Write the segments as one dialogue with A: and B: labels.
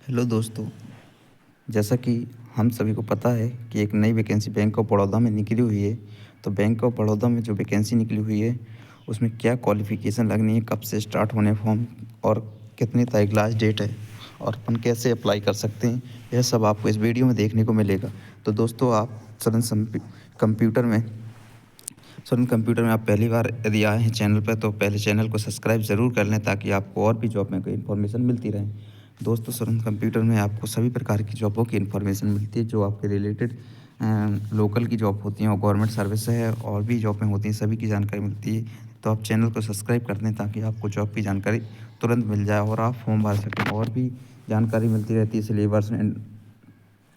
A: Hello दोस्तों, जैसा कि हम सभी को पता है कि एक नई वैकेंसी बैंक ऑफ बड़ौदा में निकली हुई है। तो बैंक ऑफ बड़ौदा में जो वैकेंसी निकली हुई है, उसमें क्या क्वालिफ़िकेशन लगनी है, कब से स्टार्ट होने फॉर्म और कितनी तारीख लास्ट डेट है और अपन कैसे अप्लाई कर सकते हैं, यह सब आपको इस वीडियो में देखने को मिलेगा। तो दोस्तों, आप कंप्यूटर में आप पहली बार यदि आए हैं चैनल पर, तो पहले चैनल को सब्सक्राइब ज़रूर कर लें ताकि आपको और भी जॉब में कोई इन्फॉर्मेशन मिलती रहे। दोस्तों, सरन कंप्यूटर में आपको सभी प्रकार की जॉबों की इन्फॉर्मेशन मिलती है जो आपके रिलेटेड लोकल की जॉब होती हैं और गवर्नमेंट सर्विस है और भी जॉब में होती हैं, सभी की जानकारी मिलती है। तो आप चैनल को सब्सक्राइब कर दें ताकि आपको जॉब की जानकारी तुरंत मिल जाए और आप फॉर्म भर सकें। और भी जानकारी मिलती रहती है,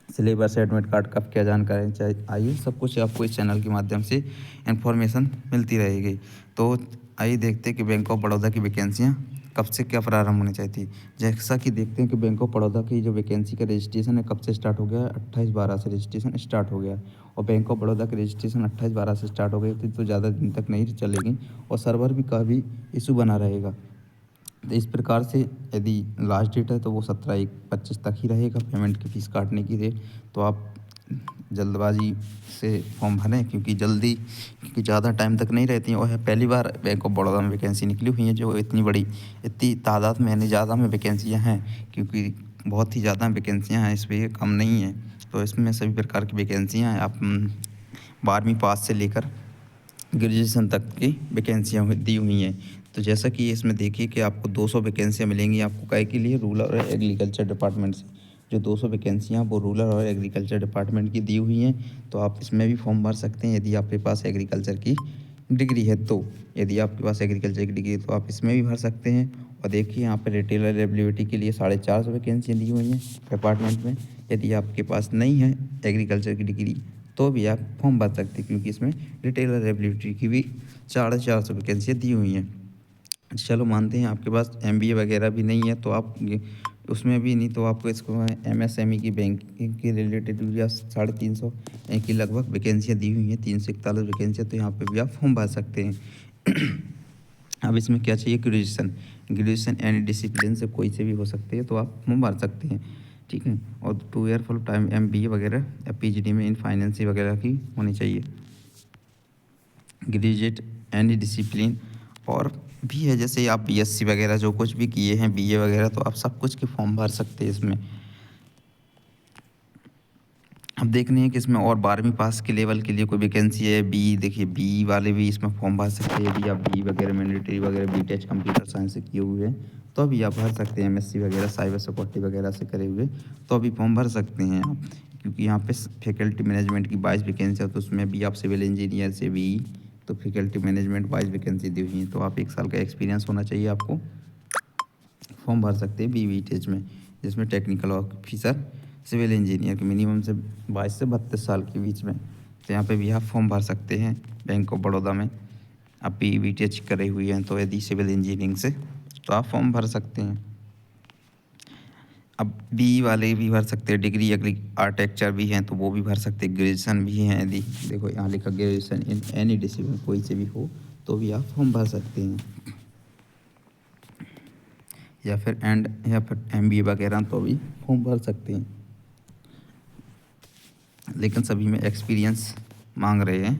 A: सिलेबस, एडमिट कार्ड, कब क्या जानकारी चाहिए, आइए सब कुछ आपको इस चैनल के माध्यम से इन्फॉर्मेशन मिलती रहेगी। तो आइए देखते हैं कि बैंक ऑफ बड़ौदा की वैकेंसियाँ कब से क्या प्रारंभ होनी चाहिए थी। जैसा कि देखते हैं कि बैंक ऑफ बड़ौदा की जो वैकेंसी का रजिस्ट्रेशन है कब से स्टार्ट हो गया है, 28/12 से रजिस्ट्रेशन स्टार्ट हो गया है। और बैंक ऑफ बड़ौदा का रजिस्ट्रेशन 28/12 से स्टार्ट हो गई थी, तो ज़्यादा दिन तक नहीं चलेगी और सर्वर भी का भी इशू बना रहेगा। तो इस प्रकार से यदि लास्ट डेट है तो वो 17/1/25 तक ही रहेगा पेमेंट की फ़ीस काटने की डेट। तो आप जल्दबाजी से फॉर्म भरें क्योंकि ज़्यादा टाइम तक नहीं रहती हैं और पहली बार बैंक ऑफ बड़ौदा में वैकेंसी निकली हुई हैं जो इतनी तादाद में यानी ज़्यादा में वैकेंसियाँ हैं, क्योंकि बहुत ही ज़्यादा वैकेंसियाँ हैं, इसमें कम नहीं है। तो इसमें सभी प्रकार की वैकेंसियाँ हैं। आप 12वीं पास से लेकर ग्रेजुएशन तक की वैकेंसियाँ दी हुई हैं। तो जैसा कि इसमें देखिए कि आपको 200 वैकेंसियाँ मिलेंगी आपको काहे के लिए, रूरल और एग्रीकल्चर डिपार्टमेंट से। जो 200 वैकेंसियाँ वो रूरल और एग्रीकल्चर डिपार्टमेंट की दी हुई हैं। तो आप इसमें भी फॉर्म भर सकते हैं यदि आपके पास एग्रीकल्चर की डिग्री है तो। यदि आपके पास एग्रीकल्चर की डिग्री है तो आप इसमें भी भर सकते हैं। और देखिए यहाँ पे रिटेलर एबिलिटी के लिए 450 वैकेंसियाँ दी हुई हैं डिपार्टमेंट में। यदि आपके पास नहीं है एग्रीकल्चर की डिग्री तो भी आप फॉर्म भर सकते हैं, क्योंकि इसमें रिटेलर एबिलिटी की भी 450 वैकेंसियाँ दी हुई हैं। चलो मानते हैं आपके पास एमबीए वगैरह भी नहीं है तो आप ये उसमें भी नहीं, तो आपको इसको एमएसएमई की बैंकिंग के रिलेटेड या 350 की लगभग वैकेंसियाँ दी हुई हैं, 341 वैकेंसियाँ। तो यहाँ पे भी आप फॉर्म भर सकते हैं। अब इसमें क्या चाहिए, ग्रेजुएशन एनी डिसिप्लिन से कोई से भी हो सकती है, तो आप फॉर्म भर सकते हैं, ठीक है। और 2 ईयर फुल टाइम एमबीए वगैरह या पीजीडी में इन फाइनेंस वगैरह की होनी चाहिए। ग्रेजुएट एनी डिसिप्लिन और भी है, जैसे आप बीएससी वगैरह जो कुछ भी किए हैं, बीए वगैरह, तो आप सब कुछ के फॉर्म भर सकते हैं इसमें। अब देखनी है कि इसमें और 12वीं पास के लेवल के लिए कोई वैकेंसी है। देखिए बी वाले भी इसमें फॉर्म भर सकते हैं यदि आप बी वगैरह मिलिट्री वगैरह बीटेच कंप्यूटर साइंस से किए हुए हैं तो अभी आप भर सकते हैं। एमएससी वगैरह साइबर सिक्योरिटी वगैरह से करे हुए तो अभी फॉर्म भर सकते हैं आप, क्योंकि यहाँ पे फैकल्टी मैनेजमेंट की 22 वैकेंसी है, तो उसमें भी आप सिविल इंजीनियर से भी तो फैकल्टी मैनेजमेंट 22 वैकेंसी दी हुई है। तो आप 1 साल का एक्सपीरियंस होना चाहिए आपको, फॉर्म भर सकते हैं बीवीटेज में, जिसमें टेक्निकल ऑफिसर सिविल इंजीनियर के मिनिमम से 22 से 32 साल के बीच में। तो यहाँ पे भी आप फॉर्म भर सकते हैं बैंक ऑफ बड़ौदा में। आप बीवीटेज करे हुए हैं तो यदि सिविल इंजीनियरिंग से तो आप फॉर्म भर सकते हैं। अब बी वाले भी भर सकते हैं, डिग्री अगली आर्किटेक्चर भी हैं तो वो भी भर सकते हैं, ग्रेजुएशन भी हैं यदि, देखो यहाँ लिखा ग्रेजुएशन इन एनी डिसिप्लिन कोई से भी हो तो भी आप फॉर्म भर सकते हैं। या फिर एमबीए वगैरह तो भी फॉर्म भर सकते हैं, लेकिन सभी में एक्सपीरियंस मांग रहे हैं।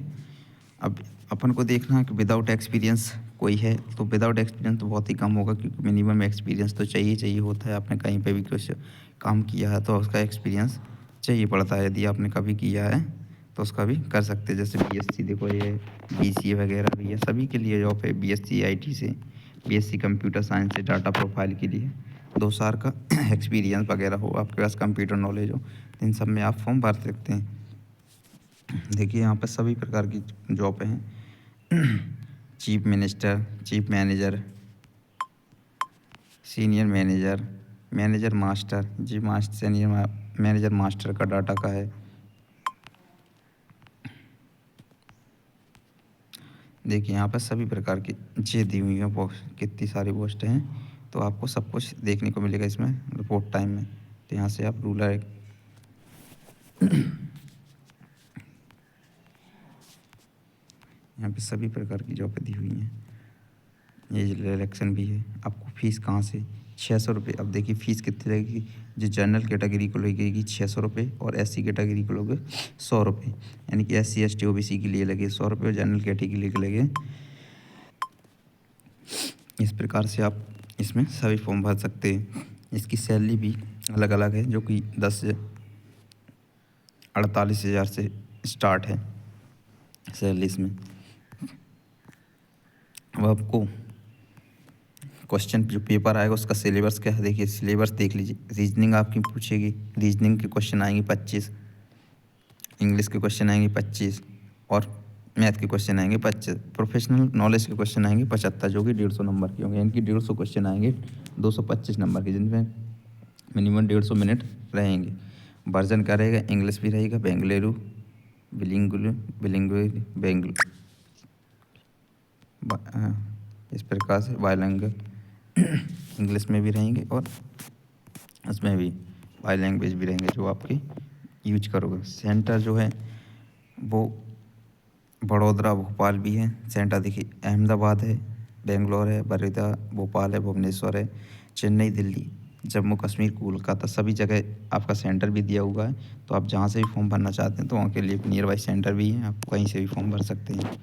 A: अब अपन को देखना है कि विदाउट एक्सपीरियंस कोई है तो विदाउट एक्सपीरियंस तो बहुत ही कम होगा, क्योंकि मिनिमम एक्सपीरियंस तो चाहिए होता है। आपने कहीं पे भी कुछ काम किया है तो उसका एक्सपीरियंस चाहिए पड़ता है। यदि आपने कभी किया है तो उसका भी कर सकते हैं। जैसे बीएससी, देखो ये बीसीए वगैरह भी है, सभी के लिए जॉब है। बीएससी आईटी से, बीएससी कंप्यूटर साइंस से डाटा प्रोफाइल के लिए 2 साल का एक्सपीरियंस वगैरह हो, आपके पास कंप्यूटर नॉलेज हो, इन सब में आप फॉर्म भर सकते हैं। देखिए यहाँ पर सभी प्रकार की जॉब हैं। Chief minister, chief manager, senior manager, manager master, जी मास्टर, सीनियर मैनेजर मास्टर का डाटा का है। देखिए यहाँ पर सभी प्रकार की जे दी हुई हैं पोस्ट, कितनी सारी पोस्ट हैं, तो आपको सब कुछ देखने को मिलेगा इसमें रिपोर्ट टाइम में। तो यहाँ से आप रूलर यहाँ पे सभी प्रकार की जॉब दी हुई हैं। ये इलेक्शन भी है। आपको फीस कहाँ से ₹600। अब देखिए फ़ीस कितनी लगेगी। जो जनरल कैटेगरी को लगेगी ₹600 और SC कैटेगरी को लोगे ₹100, यानी कि SC ST OBC के लिए लगे ₹100 और जनरल कैटेगरी के लगे। इस प्रकार से आप इसमें सभी फॉर्म भर सकते हैं। इसकी सैलरी भी अलग अलग है, जो कि 10 से 48,000 से स्टार्ट है सैलरी इसमें। अब आपको क्वेश्चन जो पेपर आएगा उसका सिलेबस क्या है, देखिए सिलेबस देख लीजिए। रीजनिंग आपकी पूछेगी, रीजनिंग के क्वेश्चन आएंगे 25, इंग्लिश के क्वेश्चन आएंगे 25 और मैथ के क्वेश्चन आएंगे 25। प्रोफेशनल नॉलेज के क्वेश्चन आएंगे 75, जो कि 150 नंबर के होंगे। यानी कि 150 क्वेश्चन आएंगे 225 नंबर के, जिनमें मिनिमम 150 मिनट रहेंगे। वर्जन क्या रहेगा, इंग्लिश भी रहेगा, बेंगलुरु बिलिंगुअल बेंगलुरु, इस प्रकार से बाईलैंग्वेज इंग्लिश में भी रहेंगे और उसमें भी बाई लैंग्वेज भी रहेंगे जो आपकी यूज करोगे। सेंटर जो है वो बड़ौदा भोपाल भी है। सेंटर देखिए अहमदाबाद है, बेंगलोर है, बड़ौदा, भोपाल है, भुवनेश्वर है, चेन्नई, दिल्ली, जम्मू कश्मीर, कोलकाता, सभी जगह आपका सेंटर भी दिया हुआ है। तो आप जहाँ से भी फॉर्म भरना चाहते हैं तो वहाँ के लिए नियर बाई सेंटर भी है, आप कहीं से भी फॉर्म भर सकते हैं।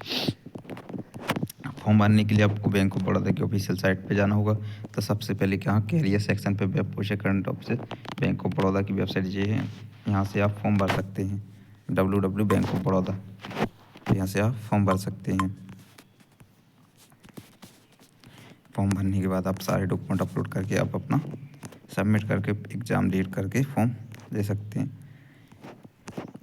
A: फॉर्म भरने के लिए आपको बैंक ऑफ बड़ौदा की ऑफिशियल साइट पे जाना होगा। तो सबसे पहले क्या कैरियर सेक्शन पे web post current office bank of Baroda की वेबसाइट ये है, यहाँ से आप फॉर्म भर सकते हैं। www बैंक ऑफ बड़ौदा, यहाँ से आप फॉर्म भर सकते हैं। फॉर्म भरने के बाद आप सारे डॉक्यूमेंट अपलोड करके आप अपना सबमिट करके एग्ज़ाम डेट करके फॉर्म दे सकते हैं।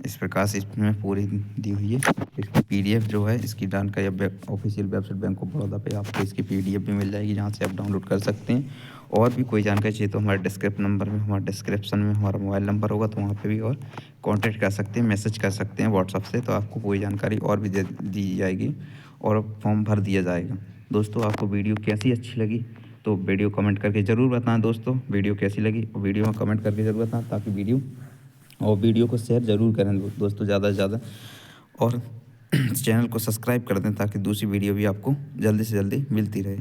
A: इस प्रकार से इसमें पूरी दी हुई है। इसकी PDF जो है, इसकी जानकारी official website bank of Baroda पे आपको इसकी PDF भी मिल जाएगी, जहाँ से आप डाउनलोड कर सकते हैं। और भी कोई जानकारी चाहिए तो हमारे डिस्क्रिप्शन में हमारा मोबाइल नंबर होगा, तो वहाँ पे भी और कांटेक्ट कर सकते हैं, मैसेज कर सकते हैं व्हाट्सअप से, तो आपको पूरी जानकारी और भी दी जाएगी और फॉर्म भर दिया जाएगा। दोस्तों आपको वीडियो कैसी अच्छी लगी तो वीडियो कमेंट करके ज़रूर बताएं। दोस्तों वीडियो कैसी लगी वीडियो में कमेंट करके ज़रूर बताएं, ताकि वीडियो को शेयर ज़रूर करें दोस्तों ज़्यादा से ज़्यादा, और चैनल को सब्सक्राइब कर दें ताकि दूसरी वीडियो भी आपको जल्दी से जल्दी मिलती रहे।